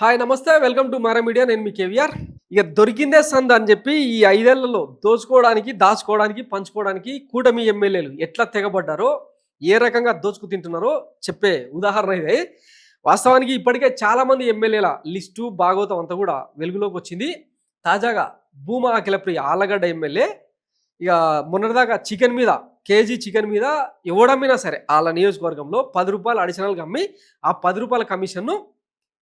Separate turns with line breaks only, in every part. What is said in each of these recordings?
Hi నమస్తే welcome to Mara media. నేను మీ కేవీఆర్. ఇక దొరికిందే సంద్ అని చెప్పి ఈ 5 ఏళ్లలో దోచుకోవడానికి, దాచుకోవడానికి, పంచుకోవడానికి కూటమి ఎమ్మెల్యేలు ఎట్లా తెగబడ్డారో, ఏ రకంగా దోచుకు తింటున్నారో చెప్పే ఉదాహరణ ఇది. వాస్తవానికి ఇప్పటికే చాలామంది ఎమ్మెల్యేల లిస్టు, భాగవతం అంతా కూడా వెలుగులోకి వచ్చింది. తాజాగా భూమా అఖిలప్రియ ఆళ్లగడ్డ ఎమ్మెల్యే ఇక మొన్నటిదాకా చికెన్ మీద, కేజీ చికెన్ మీద ఎవడమ్మినా సరే వాళ్ళ నియోజకవర్గంలో రూ. 10 అడిషనల్గా అమ్మి ఆ రూ. 10 కమిషన్ను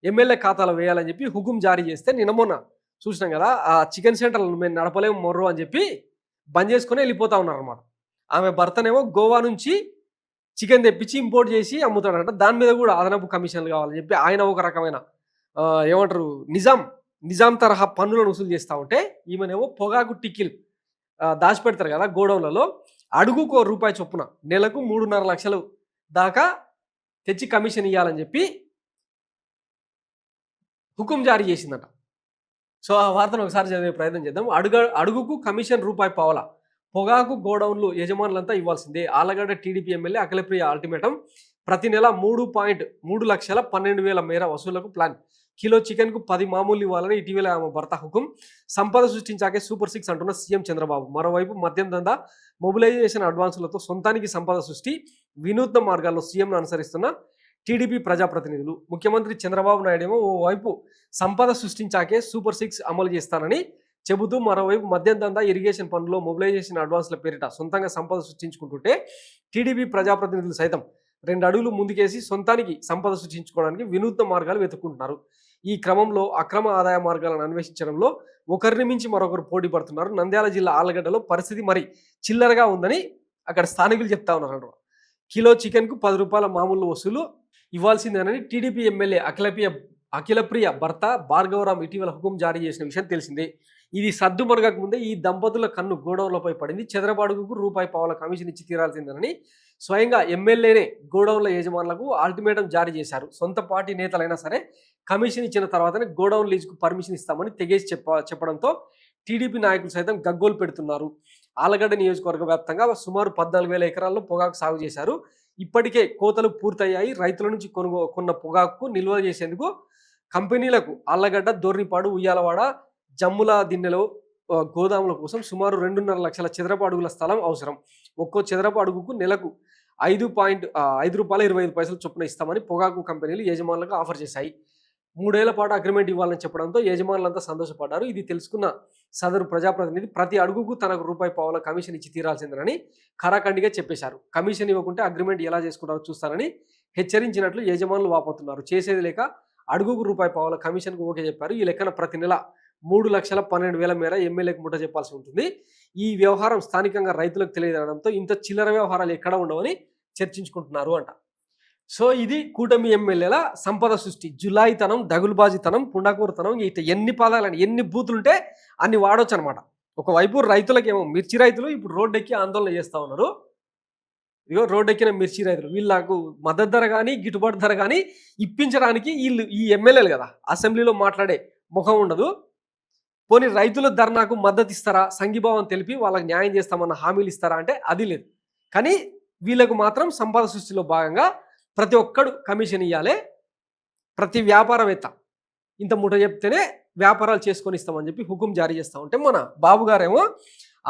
ఎమ్మెల్యే ఖాతాలో వేయాలని చెప్పి హుకుం జారీ చేస్తే నిన్న మొన్న చూసినాం కదా. ఆ చికెన్ సెంటర్లను మేము నడపలేము మొర్రో అని చెప్పి బంద్ చేసుకొని వెళ్ళిపోతా ఉన్నారన్నమాట. ఆమె భర్తనేమో గోవా నుంచి చికెన్ తెప్పించి ఇంపోర్ట్ చేసి అమ్ముతాడంట. దాని మీద కూడా అదనపు కమిషన్లు కావాలని చెప్పి ఆయన ఒక రకమైన ఏమంటారు నిజాం తరహా పన్నులను వసూలు చేస్తూ ఉంటే, ఈమెనేమో పొగాకు టిక్కిలు దాచిపెడతారు కదా గోడౌన్లలో, అడుగుకో రూపాయి చొప్పున నెలకు 3.5 లక్షలు దాకా తెచ్చి కమిషన్ ఇవ్వాలని చెప్పి హుకుం జారీ చేసిందట. సో ఆ వార్తను ఒకసారి చదివే ప్రయత్నం చేద్దాం. అడుగుకు కమిషన్ రూపాయి పావలా, పొగాకు గోడౌన్లు యజమానులంతా ఇవ్వాల్సిందే. Allagadda TDP MLA Akhilapriya ultimatum. ప్రతి నెల 3,12,00,000 మేర వసూళ్లకు ప్లాన్. కిలో చికెన్కు 10 మామూలు ఇవ్వాలని ఇటీవల ఆమె భర్త హుకుం. సంపద సృష్టించాకే సూపర్ 6 అంటున్న సీఎం చంద్రబాబు. మరోవైపు మద్యం దందా, మొబిలైజేషన్ అడ్వాన్సులతో సొంతానికి సంపద సృష్టి, వినూత్న మార్గాల్లో సీఎంను అనుసరిస్తున్న టీడీపీ ప్రజాప్రతినిధులు. ముఖ్యమంత్రి చంద్రబాబు నాయుడేమో ఓవైపు సంపద సృష్టించాకే సూపర్ 6 అమలు చేస్తానని చెబుతూ, మరోవైపు మద్యం దందా, ఇరిగేషన్ పనుల్లో మొబిలైజేషన్ అడ్వాన్స్ల పేరిట సొంతంగా సంపద సృష్టించుకుంటుంటే, టీడీపీ ప్రజాప్రతినిధులు సైతం 2 అడుగులు ముందుకేసి సొంతానికి సంపద సృష్టించుకోవడానికి వినూత్న మార్గాలు వెతుక్కుంటున్నారు. ఈ క్రమంలో అక్రమ ఆదాయ మార్గాలను అన్వేషించడంలో ఒకరిని మించి మరొకరు పోటీ పడుతున్నారు. నంద్యాల జిల్లా ఆళ్లగడ్డలో పరిస్థితి మరి చిల్లరగా ఉందని అక్కడ స్థానికులు చెప్తా ఉన్నారు. కిలో చికెన్కు రూ. 10 మామూలు వసూలు ఇవ్వాల్సిందేనని టీడీపీ ఎమ్మెల్యే అఖిలప్రియ భర్త భార్గవరాం ఇటీవల హుకుం జారీ చేసిన విషయం తెలిసిందే. ఇది సద్దుమరగక ముందే ఈ దంపతుల కన్ను గోడౌన్లపై పడింది. చదరబాడుగుకు రూపాయి పావల కమిషన్ ఇచ్చి తీరాల్సిందేనని స్వయంగా ఎమ్మెల్యేనే గోడౌన్ల యజమానులకు అల్టిమేటం జారీ చేశారు. సొంత పార్టీ నేతలైనా సరే కమిషన్ ఇచ్చిన తర్వాతనే గోడౌన్ లీజుకు పర్మిషన్ ఇస్తామని తెగేసి చెప్పడంతో టీడీపీ నాయకులు సైతం గగ్గోలు పెడుతున్నారు. ఆళ్లగడ్డ నియోజకవర్గ వ్యాప్తంగా సుమారు 14,000 ఎకరాల్లో పొగాకు సాగు చేశారు. ఇప్పటికే కోతలు పూర్తయ్యాయి. రైతుల నుంచి కొన్న పొగాకు నిల్వ చేసేందుకు కంపెనీలకు ఆళ్లగడ్డ, దొర్నిపాడు, ఉయ్యాలవాడ, జమ్ముల దిన్నెలో గోదాముల కోసం సుమారు 2.5 లక్షల చదరపు అడుగుల స్థలం అవసరం. ఒక్కో చదరపు అడుగుకు నెలకు రూ. 5.25 చొప్పున ఇస్తామని పొగాకు కంపెనీలు యజమానులకు ఆఫర్ చేశాయి. 3 ఏళ్ల పాటు అగ్రిమెంట్ ఇవ్వాలని చెప్పడంతో యజమానులంతా సంతోషపడ్డారు. ఇది తెలుసుకున్న సదరు ప్రజాప్రతినిధి ప్రతి అడుగుకు తనకు రూపాయి పావల కమిషన్ ఇచ్చి తీరాల్సిందేనని ఖరాఖండిగా చెప్పేశారు. కమిషన్ ఇవ్వకుంటే అగ్రిమెంట్ ఎలా చేసుకుంటారో చూస్తారని హెచ్చరించినట్లు యజమానులు వాపోతున్నారు. చేసేది లేక అడుగుకు రూపాయి పావల కమిషన్కు ఓకే చెప్పారు. ఈ లెక్కన ప్రతి నెల 3,12,000 మేర ఎమ్మెల్యేకు ముట్ట చెప్పాల్సి ఉంటుంది. ఈ వ్యవహారం స్థానికంగా రైతులకు తెలియజేయడంతో ఇంత చిల్లర వ్యవహారాలు ఎక్కడ ఉండవని చర్చించుకుంటున్నారు అంట. సో ఇది కూటమి ఎమ్మెల్యేల సంపద సృష్టి. జులాయితనం, దగులుబాజితనం, పుండాకూరుతనం, ఇట్లా ఎన్ని పదాలని, ఎన్ని బూతులుంటే అన్ని వాడవచ్చు అనమాట. ఒకవైపు రైతులకేమో మిర్చి రైతులు ఇప్పుడు రోడ్డెక్కి ఆందోళన చేస్తూ ఉన్నారు. ఇదిగో రోడ్డెక్కిన మిర్చి రైతులు వీళ్ళకు మద్దతు ధర కానీ, గిట్టుబాటు ధర కానీ ఇప్పించడానికి వీళ్ళు ఈ ఎమ్మెల్యేలు కదా అసెంబ్లీలో మాట్లాడే ముఖం ఉండదు. పోనీ రైతుల ధర్నాకు మద్దతు ఇస్తారా, సంఘీభావం తెలిపి వాళ్ళకి న్యాయం చేస్తామన్న హామీలు ఇస్తారా అంటే అది లేదు. కానీ వీళ్ళకు మాత్రం సంపద సృష్టిలో భాగంగా ప్రతి ఒక్కడు కమిషన్ ఇవ్వాలి. ప్రతి వ్యాపారవేత్త ఇంత ముఠ చెప్తేనే వ్యాపారాలు చేసుకొని ఇస్తామని చెప్పి హుకుం జారీ చేస్తూ ఉంటే, మన బాబు గారేమో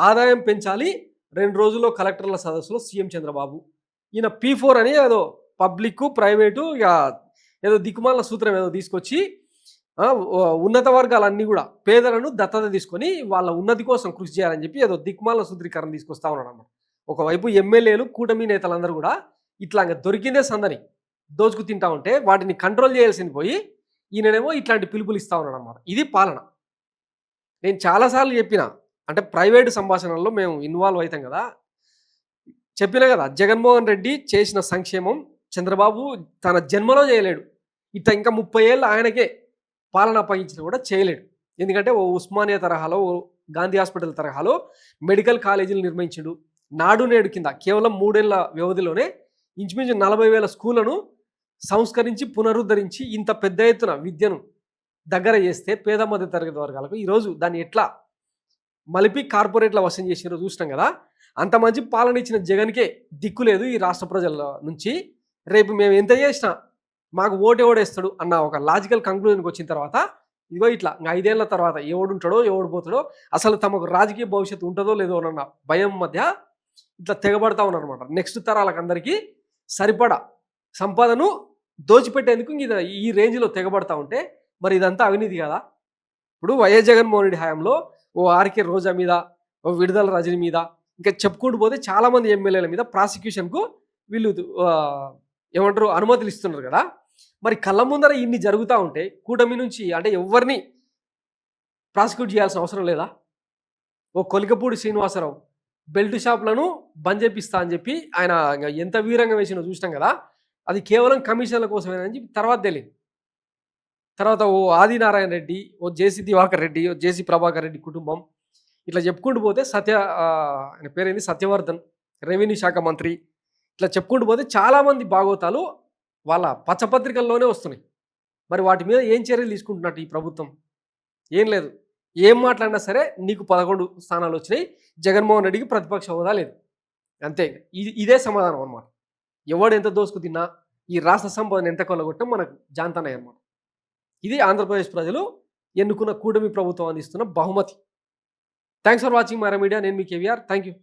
ఆదాయం పెంచాలి 2 రోజుల్లో కలెక్టర్ల సదస్సులో సీఎం చంద్రబాబు. ఈయన P4 అని ఏదో పబ్లిక్ ప్రైవేటు ఇక ఏదో దిక్కుమాల సూత్రం ఏదో తీసుకొచ్చి ఉన్నత వర్గాలన్నీ కూడా పేదలను దత్తత తీసుకొని వాళ్ళ ఉన్నతి కోసం కృషి చేయాలని చెప్పి ఏదో దిక్కుమాల సూత్రీకరణ తీసుకొస్తా ఉన్నాడు అన్నమాట. ఒకవైపు ఎమ్మెల్యేలు, కూటమి నేతలందరూ కూడా ఇట్లా దొరికిందే సందని దోచుకు తింటా ఉంటే వాటిని కంట్రోల్ చేయాల్సింది పోయి ఈయననేమో ఇట్లాంటి పిలుపులు ఇస్తా ఉన్నాడు అన్నమాట. ఇది పాలన. నేను చాలాసార్లు చెప్పిన, అంటే ప్రైవేటు సంభాషణల్లో మేము ఇన్వాల్వ్ అవుతాం కదా, చెప్పినా కదా, జగన్మోహన్ రెడ్డి చేసిన సంక్షేమం చంద్రబాబు తన జన్మలో చేయలేడు. ఇట్లా ఇంకా 30 ఏళ్ళు ఆయనకే పాలన అప్పగించినా కూడా చేయలేడు. ఎందుకంటే ఓ ఉస్మానియా తరహాలో, ఓ గాంధీ హాస్పిటల్ తరహాలో మెడికల్ కాలేజీలు నిర్మించిండు. నాడు నేడు కింద కేవలం 3 ఏళ్ల వ్యవధిలోనే ఇంచుమించు 40,000 స్కూళ్లను సంస్కరించి పునరుద్ధరించి ఇంత పెద్ద ఎత్తున విద్యను దగ్గర చేస్తే పేద మధ్య తరగతి వర్గాలకు ఈరోజు దాన్ని ఎట్లా మలిపి కార్పొరేట్ల వశం చేసినారో చూసినాం కదా. అంత మంచి పాలన ఇచ్చిన జగన్కే దిక్కు లేదు ఈ రాష్ట్ర ప్రజల నుంచి. రేపు మేము ఎంత చేసినా మాకు ఓటు ఎవడేస్తాడు అన్న ఒక లాజికల్ కంక్లూజన్కి వచ్చిన తర్వాత ఇదిగో ఇట్లా ఇంకా 5 ఏళ్ల తర్వాత ఎవడుంటాడో ఎవడు పోతాడో అసలు తమకు రాజకీయ భవిష్యత్తు ఉంటుందో లేదో అన్న భయం మధ్య ఇట్లా తెగబడతా ఉన్నారనమాట. నెక్స్ట్ తరాలకు అందరికీ సరిపడా సంపదను దోచిపెట్టేందుకు ఈ రేంజ్లో తెగబడతా ఉంటే మరి ఇదంతా అవినీతి కదా. ఇప్పుడు వైఎస్ జగన్మోహన్ రెడ్డి హయాంలో ఓ ఆర్కే రోజా మీద, ఓ విడుదల రజని మీద, ఇంకా చెప్పుకుంటూ పోతే చాలామంది ఎమ్మెల్యేల మీద ప్రాసిక్యూషన్కు వీళ్ళు ఏమంటారు అనుమతులు ఇస్తున్నారు కదా. మరి కళ్ళ ముందర ఇన్ని జరుగుతూ ఉంటే కూటమి నుంచి అంటే ఎవరిని ప్రాసిక్యూట్ చేయాల్సిన అవసరం లేదా? ఓ కొలికపూడి శ్రీనివాసరావు బెల్ట్ షాప్లను బంద్ చేపిస్తా అని చెప్పి ఆయన ఎంత వీరంగా వేసినో చూసినాం కదా. అది కేవలం కమిషన్ల కోసమేనని చెప్పి తర్వాత తెలియదు. తర్వాత ఓ ఆదినారాయణ రెడ్డి, ఓ జేసీ దివాకర్ రెడ్డి, ఓ జేసీ ప్రభాకర్ రెడ్డి కుటుంబం ఇట్లా చెప్పుకుంటూ పోతే ఆయన పేరేంది సత్యవర్ధన్ రెవెన్యూ శాఖ మంత్రి, ఇట్లా చెప్పుకుంటూ పోతే చాలామంది భాగవతాలు వాళ్ళ పచ్చపత్రికల్లోనే వస్తున్నాయి. మరి వాటి మీద ఏం చర్యలు తీసుకుంటున్నట్టు ఈ ప్రభుత్వం? ఏం లేదు. ఏం మాట్లాడినా సరే నీకు 11 స్థానాలు వచ్చినాయి, జగన్మోహన్ రెడ్డికి ప్రతిపక్ష హోదా లేదు, అంతే. ఇదే సమాధానం అన్నమాట. ఎవడు ఎంత దోసుకు తిన్నా ఈ రాష్ట్ర సంపదను ఎంత కొల్లగొట్టడం మనకు జాంతనాయి అన్నమాట. ఇది ఆంధ్రప్రదేశ్ ప్రజలు ఎన్నుకున్న కూటమి ప్రభుత్వం అందిస్తున్న బహుమతి. Thanks for watching Mara media. నేను మీ కేవీఆర్. Thank you.